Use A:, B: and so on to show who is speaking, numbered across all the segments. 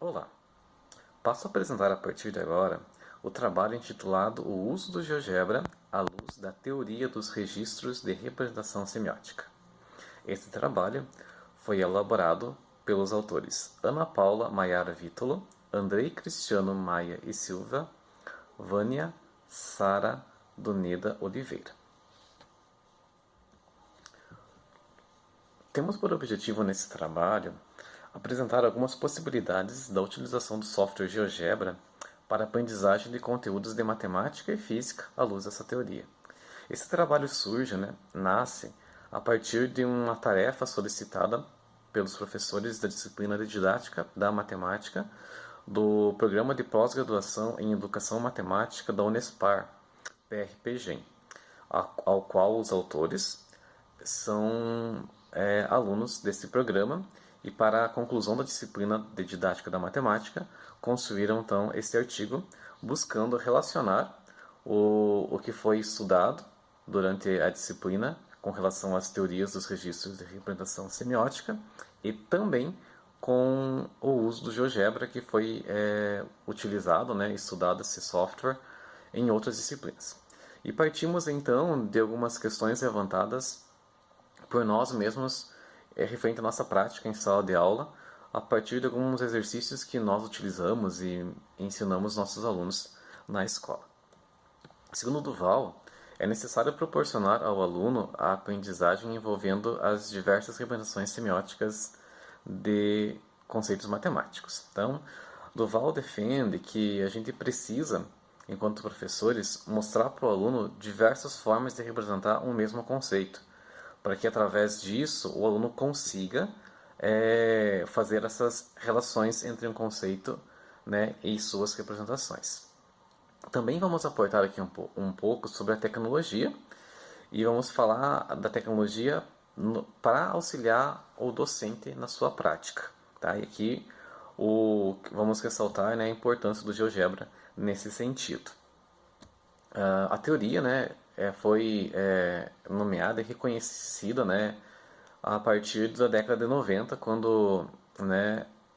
A: Olá, passo a apresentar a partir de agora o trabalho intitulado O uso do GeoGebra à luz da teoria dos registros de representação semiótica. Este trabalho foi elaborado pelos autores Ana Paula Maiara Vítolo, Andrei Cristiano Maia e Silva, Vânia Sara Doneda Oliveira. Temos por objetivo nesse trabalho apresentar algumas possibilidades da utilização do software GeoGebra para a aprendizagem de conteúdos de matemática e física à luz dessa teoria. Esse trabalho nasce a partir de uma tarefa solicitada pelos professores da disciplina de didática da matemática do Programa de Pós-Graduação em Educação Matemática da Unespar, PRPGEM, ao qual os autores são alunos desse programa e para a conclusão da disciplina de didática da matemática construíram então esse artigo buscando relacionar o que foi estudado durante a disciplina com relação às teorias dos registros de representação semiótica e também com o uso do GeoGebra que foi utilizado, estudado esse software em outras disciplinas. E partimos então de algumas questões levantadas por nós mesmos referente à nossa prática em sala de aula, a partir de alguns exercícios que nós utilizamos e ensinamos nossos alunos na escola. Segundo Duval, é necessário proporcionar ao aluno a aprendizagem envolvendo as diversas representações semióticas de conceitos matemáticos. Então, Duval defende que a gente precisa, enquanto professores, mostrar para o aluno diversas formas de representar um mesmo conceito, para que através disso o aluno consiga fazer essas relações entre um conceito e suas representações. Também vamos aportar aqui um pouco sobre a tecnologia e vamos falar da tecnologia para auxiliar o docente na sua prática. Tá? E aqui vamos ressaltar a importância do GeoGebra nesse sentido. A teoria foi nomeada e reconhecida a partir da década de 90, quando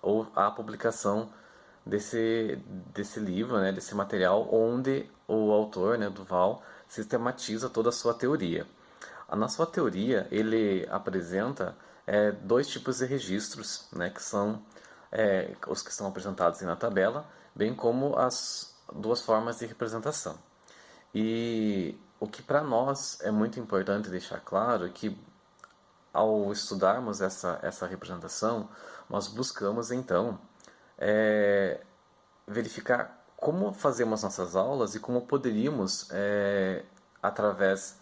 A: houve a publicação desse livro, desse material, onde o autor, Duval, sistematiza toda a sua teoria. Na sua teoria, ele apresenta dois tipos de registros, que são os que estão apresentados na tabela, bem como as duas formas de representação. E o que para nós é muito importante deixar claro é que ao estudarmos essa representação, nós buscamos então verificar como fazemos nossas aulas e como poderíamos, através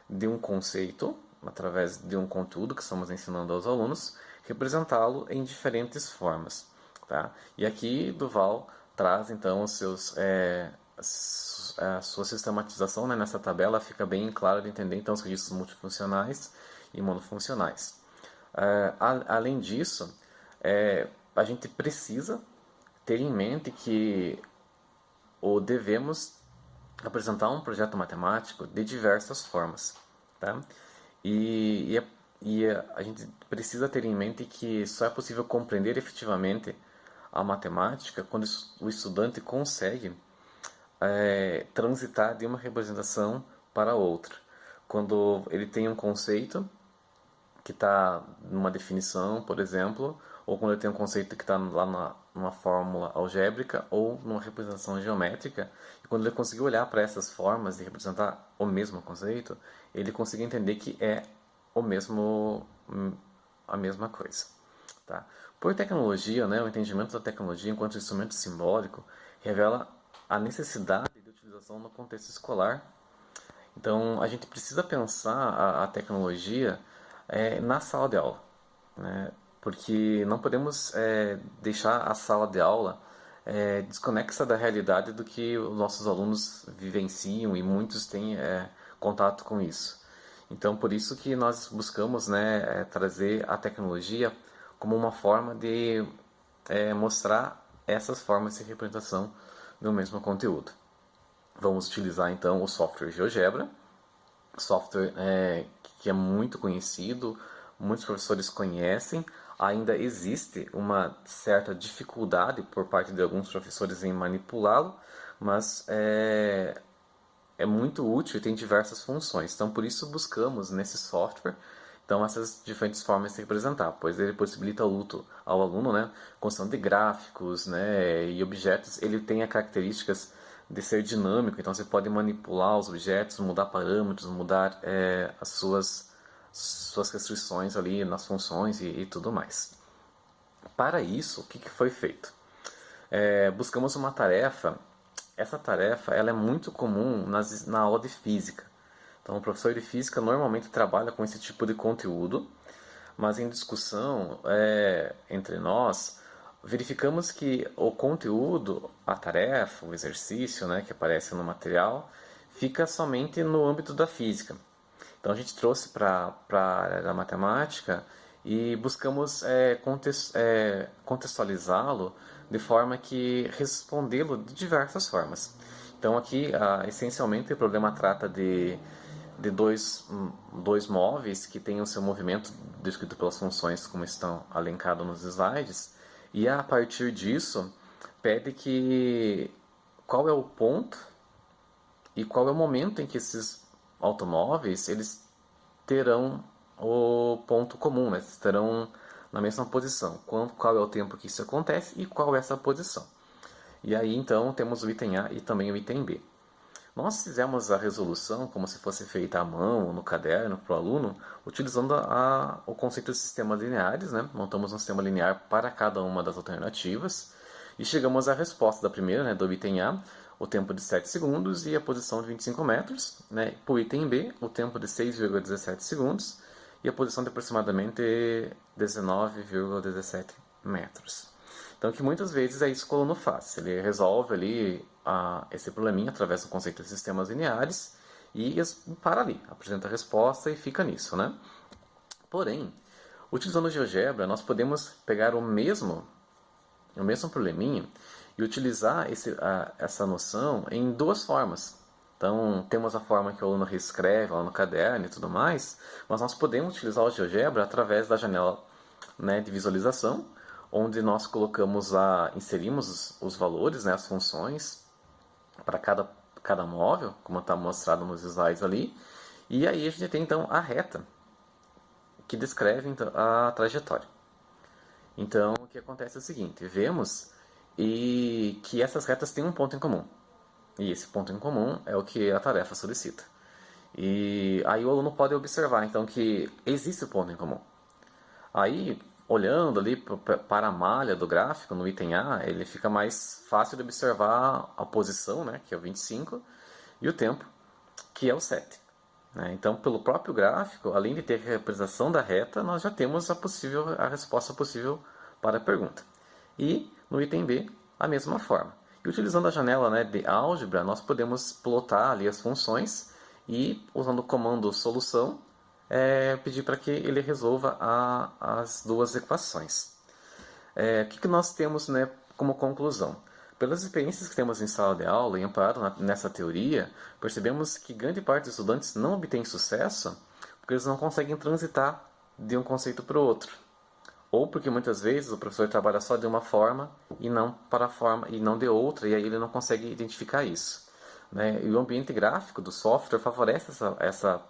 A: de um conceito, através de um conteúdo que estamos ensinando aos alunos, representá-lo em diferentes formas. Tá? E aqui Duval traz então a sua sistematização nessa tabela, fica bem claro de entender então os registros multifuncionais e monofuncionais. Além disso, a gente precisa ter em mente que devemos apresentar um projeto matemático de diversas formas. Tá? E a gente precisa ter em mente que só é possível compreender efetivamente a matemática quando o estudante consegue transitar de uma representação para outra. Quando ele tem um conceito que está numa definição, por exemplo, ou quando ele tem um conceito que está lá numa fórmula algébrica ou numa representação geométrica, e quando ele conseguir olhar para essas formas de representar o mesmo conceito, ele consegue entender que é a mesma coisa. Tá? Por tecnologia, o entendimento da tecnologia enquanto instrumento simbólico revela a necessidade de utilização no contexto escolar. Então, a gente precisa pensar a tecnologia na sala de aula, porque não podemos deixar a sala de aula desconexa da realidade do que os nossos alunos vivenciam e muitos têm contato com isso. Então, por isso que nós buscamos trazer a tecnologia como uma forma de mostrar essas formas de representação do mesmo conteúdo. Vamos utilizar então o software GeoGebra, software que é muito conhecido, muitos professores conhecem, ainda existe uma certa dificuldade por parte de alguns professores em manipulá-lo, mas é muito útil e tem diversas funções. Então, por isso buscamos nesse software então essas diferentes formas de se representar, pois ele possibilita ao aluno, né, construção de gráficos, né, e objetos. Ele tem as características de ser dinâmico, então você pode manipular os objetos, mudar parâmetros, mudar as suas restrições ali nas funções e tudo mais. Para isso, o que foi feito? Buscamos uma tarefa. Essa tarefa ela é muito comum na aula de física. Então, o professor de física normalmente trabalha com esse tipo de conteúdo, mas em discussão entre nós, verificamos que o conteúdo, a tarefa, o exercício, né, que aparece no material, fica somente no âmbito da física. Então, a gente trouxe para a área da matemática e buscamos contextualizá-lo de forma que respondê-lo de diversas formas. Então, aqui, essencialmente, o problema trata de dois móveis que têm o seu movimento descrito pelas funções como estão elencados nos slides, e a partir disso pede que qual é o ponto e qual é o momento em que esses automóveis eles terão o ponto comum, né? Estarão na mesma posição. Qual é o tempo que isso acontece e qual é essa posição. E aí então temos o item A e também o item B. Nós fizemos a resolução como se fosse feita à mão ou no caderno para o aluno, utilizando o conceito de sistemas lineares, né? Montamos um sistema linear para cada uma das alternativas e chegamos à resposta da primeira, né, do item A, o tempo de 7 segundos e a posição de 25 metros. Né? Para o item B, o tempo de 6,17 segundos e a posição de aproximadamente 19,17 metros. Então, que muitas vezes é isso que o aluno faz. Ele resolve ali esse probleminha através do conceito de sistemas lineares e para ali, apresenta a resposta e fica nisso, né? Porém, utilizando o GeoGebra, nós podemos pegar o mesmo probleminha e utilizar essa noção em duas formas. Então, temos a forma que o aluno reescreve lá no caderno e tudo mais, mas nós podemos utilizar o GeoGebra através da janela, né, de visualização, onde nós inserimos os valores, né, as funções para cada móvel, como está mostrado nos slides ali, e aí a gente tem então a reta, que descreve então, a trajetória. Então, o que acontece é o seguinte, vemos que essas retas têm um ponto em comum, e esse ponto em comum é o que a tarefa solicita. E aí o aluno pode observar então que existe o ponto em comum. Aí, olhando ali para a malha do gráfico, no item A, ele fica mais fácil de observar a posição, né, que é o 25, e o tempo, que é o 7. Então, pelo próprio gráfico, além de ter a representação da reta, nós já temos a resposta possível para a pergunta. E no item B, a mesma forma. E utilizando a janela, né, de álgebra, nós podemos plotar ali as funções e, usando o comando solução, pedir para que ele resolva as duas equações. O que nós temos, né, como conclusão? Pelas experiências que temos em sala de aula e amparado nessa teoria, percebemos que grande parte dos estudantes não obtém sucesso porque eles não conseguem transitar de um conceito para o outro. Ou porque muitas vezes o professor trabalha só de uma forma e não de outra, e aí ele não consegue identificar isso. Né? E o ambiente gráfico do software favorece essa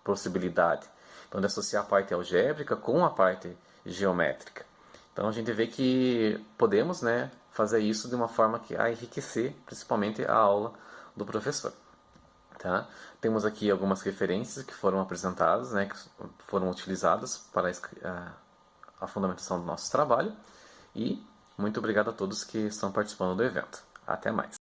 A: possibilidade. Então, de associar a parte algébrica com a parte geométrica. Então, a gente vê que podemos, né, fazer isso de uma forma que a enriquecer, principalmente, a aula do professor. Tá? Temos aqui algumas referências que foram apresentadas, né, que foram utilizadas para a fundamentação do nosso trabalho. E muito obrigado a todos que estão participando do evento. Até mais!